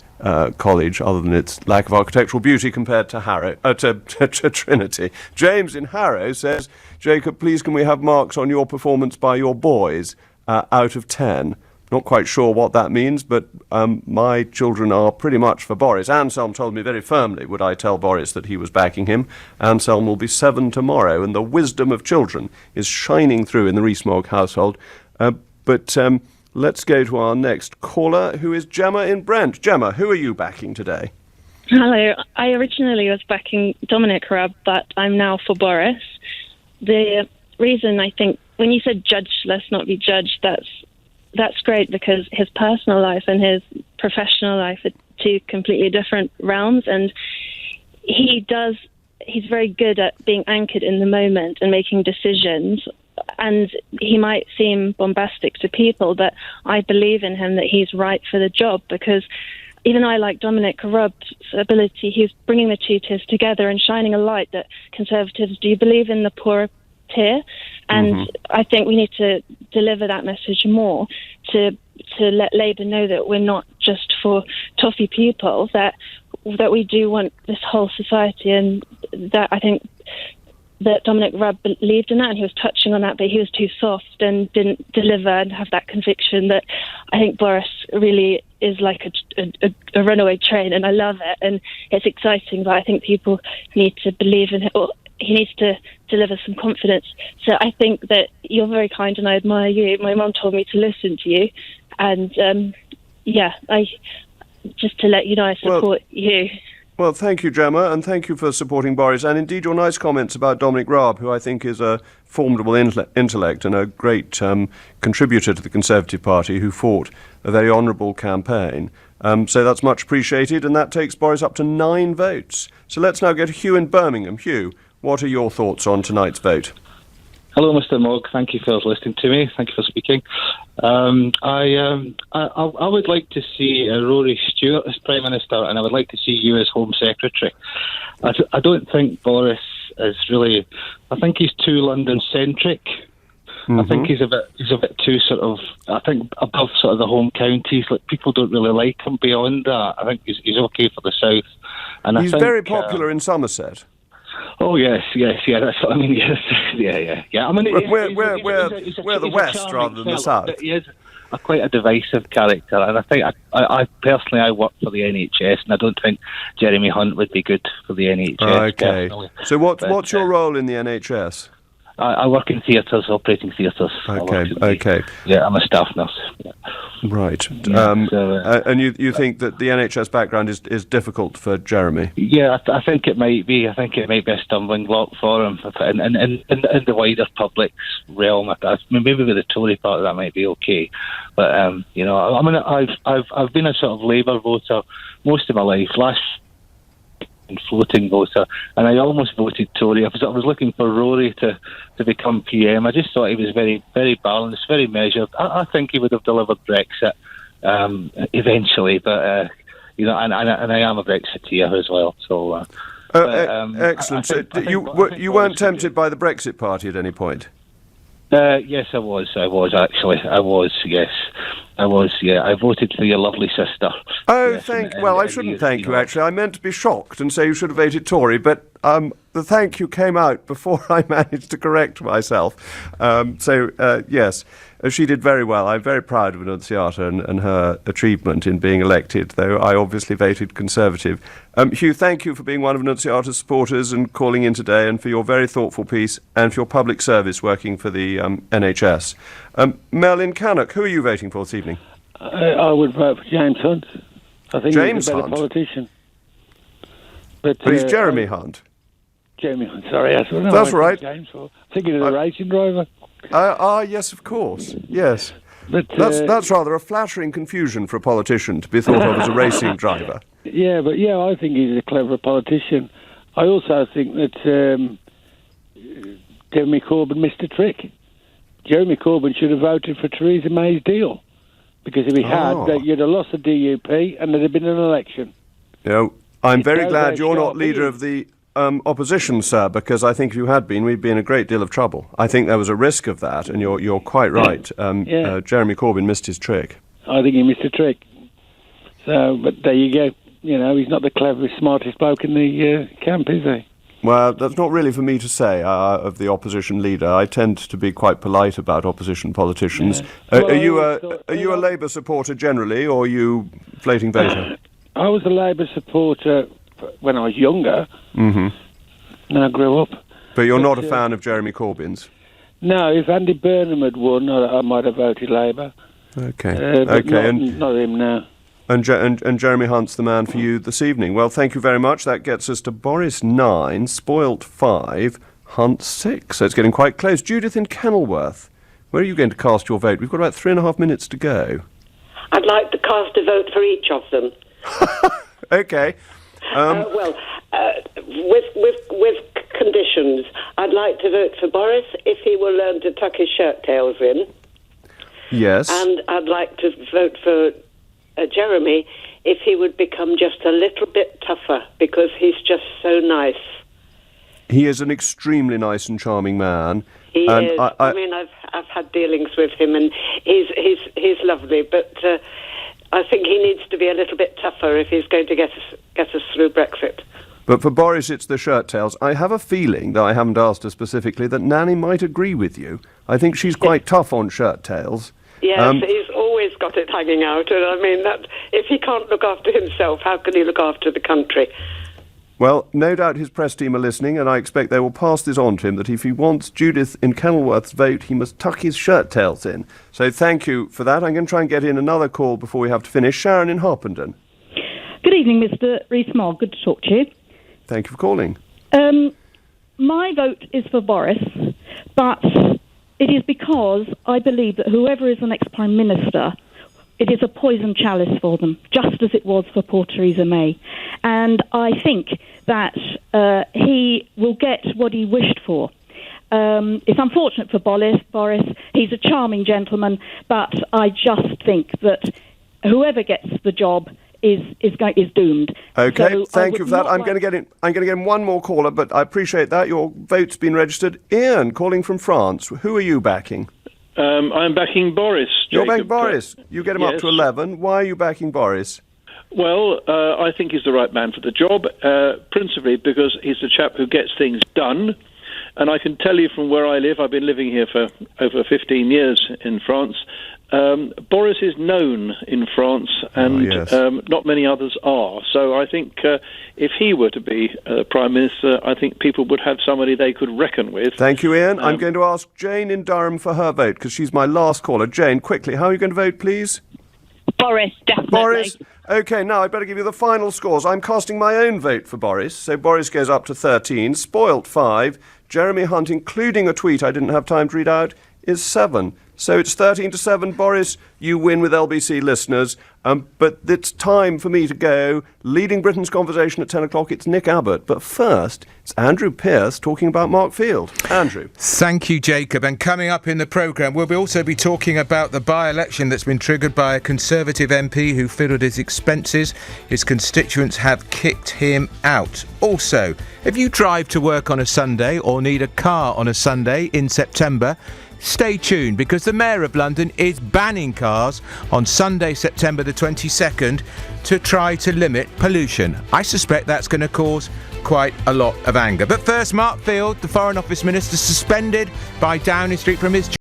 college, other than its lack of architectural beauty compared to Harrow, to Trinity. James in Harrow says, Jacob, please can we have marks on your performance by your boys out of 10? Not quite sure what that means, but my children are pretty much for Boris. Anselm told me very firmly, would I tell Boris that he was backing him. Anselm will be 7 tomorrow, and the wisdom of children is shining through in the Rees-Mogg household. But let's go to our next caller, who is Gemma in Brent. Gemma, who are you backing today? Hello. I originally was backing Dominic Raab, but I'm now for Boris. The reason I think, when you said judge, let's not be judged, that's great, because his personal life and his professional life are two completely different realms, and he's very good at being anchored in the moment and making decisions. And he might seem bombastic to people, but I believe in him that he's right for the job, because even though I like Dominic Raab's ability, he's bringing the two tiers together and shining a light that Conservatives do believe in the poor tier. And I think we need to deliver that message more to let Labour know that we're not just for toffee people, that we do want this whole society, and that I think that Dominic Raab believed in that, and he was touching on that, but he was too soft and didn't deliver and have that conviction that I think Boris really is like a runaway train, and I love it, and it's exciting, but I think people need to believe in him. He needs to deliver some confidence. So I think that you're very kind and I admire you. My mum told me to listen to you. And, I just to let you know, I support you. Well, thank you, Gemma, and thank you for supporting Boris, and indeed your nice comments about Dominic Raab, who I think is a formidable intellect and a great contributor to the Conservative Party, who fought a very honourable campaign. So that's much appreciated, and that takes Boris up to 9 votes. So let's now go to Hugh in Birmingham. Hugh, what are your thoughts on tonight's vote? Hello, Mr. Mogg. Thank you for listening to me. Thank you for speaking. I would like to see Rory Stewart as Prime Minister, and I would like to see you as Home Secretary. I don't think Boris is really... I think he's too London-centric. I think he's a bit too sort of... I think above sort of the home counties. Like, people don't really like him beyond that. I think he's okay for the south. And he's very popular in Somerset. Oh yes, that's what I mean. Yes, yeah. I mean, we're the west rather than the south. He is quite a divisive character, and I think I personally work for the NHS, and I don't think Jeremy Hunt would be good for the NHS. Okay. Personally. So what's your role in the NHS? I work in theatres, operating theatres. Okay. Yeah, I'm a staff nurse. Yeah. Right. And you think that the NHS background is difficult for Jeremy? Yeah, I think it might be. I think it might be a stumbling block for him in the wider public's realm. Maybe with the Tory part of that might be okay, but I mean, I've been a sort of Labour voter most of my life. Last floating voter, and I almost voted Tory. I was looking for Rory to become PM. I just thought he was very, very balanced, very measured. I think he would have delivered Brexit eventually, but and I am a Brexiteer as well. So excellent. So you weren't tempted by the Brexit Party at any point? Yes, I was actually. Yes. I was, yeah. I voted for your lovely sister. Oh, yes, I shouldn't thank you, actually. I meant to be shocked and say you should have voted Tory, but the thank you came out before I managed to correct myself. Yes, she did very well. I'm very proud of Annunziata and her achievement in being elected, though I obviously voted Conservative. Hugh, thank you for being one of Annunziata's supporters and calling in today, and for your very thoughtful piece, and for your public service working for the NHS. Mel in Cannock, who are you voting for this evening? I would vote for James Hunt. I think he's a better politician. But he's Jeremy Hunt. Jeremy Hunt, sorry. That's right. James for. Thinking of the racing driver. Yes, of course. Yes. But that's rather a flattering confusion for a politician to be thought of as a racing driver. Yeah, I think he's a clever politician. I also think that Jeremy Corbyn missed a trick. Jeremy Corbyn should have voted for Theresa May's deal, because if he had, you'd have lost the DUP and there'd have been an election. I'm very glad you're not leader of the opposition, sir, because I think if you had been, we'd be in a great deal of trouble. I think there was a risk of that, and you're quite right. Jeremy Corbyn missed his trick. I think he missed a trick. So, but there you go. He's not the cleverest, smartest bloke in the camp, is he? Well, that's not really for me to say of the opposition leader. I tend to be quite polite about opposition politicians. Yeah. Are you a Labour supporter generally, or are you floating voter? I was a Labour supporter when I was younger. Mm-hmm. And I grew up. But you're not a fan of Jeremy Corbyn's? No, if Andy Burnham had won, I might have voted Labour. Okay. Not him now. And Jeremy Hunt's the man for you this evening. Well, thank you very much. That gets us to Boris 9, Spoilt 5, Hunt 6. So it's getting quite close. Judith in Kenilworth, where are you going to cast your vote? We've got about 3.5 minutes to go. I'd like to cast a vote for each of them. Okay. With conditions, I'd like to vote for Boris if he will learn to tuck his shirt tails in. Yes. And I'd like to vote for Jeremy if he would become just a little bit tougher, because he's just so nice. He is an extremely nice and charming man. He is. I mean, I've had dealings with him, and he's lovely. But I think he needs to be a little bit tougher if he's going to get us through Brexit. But for Boris, it's the shirt tails. I have a feeling, though I haven't asked her specifically, that Nanny might agree with you. I think she's quite tough on shirt tails. Yes, he's always got it hanging out, and I mean that if he can't look after himself, how can he look after the country? Well, no doubt his press team are listening, and I expect they will pass this on to him, that if he wants Judith in Kenilworth's vote, he must tuck his shirt tails in. So thank you for that. I'm going to try and get in another call before we have to finish. Sharon in Harpenden. Good Good evening, Mr. Rees-Mogg. Good to talk to you. Thank you for calling. My vote is for Boris, but it is because I believe that whoever is the next Prime Minister, it is a poison chalice for them, just as it was for poor Theresa May. And I think that he will get what he wished for. It's unfortunate for Boris. He's a charming gentleman, but I just think that whoever gets the job is doomed. Okay, so thank you for that. I'm going to get in one more caller, but I appreciate that. Your vote's been registered. Ian, calling from France. Who are you backing? I'm backing Boris. You're backing Boris. You get him up to 11. Why are you backing Boris? Well, I think he's the right man for the job, principally because he's the chap who gets things done. And I can tell you from where I live, I've been living here for over 15 years in France. Boris is known in France, and not many others are. So I think if he were to be Prime Minister, I think people would have somebody they could reckon with. Thank you, Ian. I'm going to ask Jane in Durham for her vote, because she's my last caller. Jane, quickly, how are you going to vote, please? Boris, definitely. Boris? OK, now I'd better give you the final scores. I'm casting my own vote for Boris. So Boris goes up to 13, Spoilt 5, Jeremy Hunt, including a tweet I didn't have time to read out, is 7. So it's 13-7. Boris, you win with LBC listeners. But it's time for me to go. Leading Britain's conversation at 10 o'clock, it's Nick Abbott. But first, it's Andrew Pearce talking about Mark Field. Andrew. Thank you, Jacob. And coming up in the programme, we'll also be talking about the by-election that's been triggered by a Conservative MP who fiddled his expenses. His constituents have kicked him out. Also, if you drive to work on a Sunday or need a car on a Sunday in September, stay tuned, because the Mayor of London is banning cars on Sunday, September the 22nd, to try to limit pollution. I suspect that's going to cause quite a lot of anger. But first, Mark Field, the Foreign Office Minister, suspended by Downing Street from his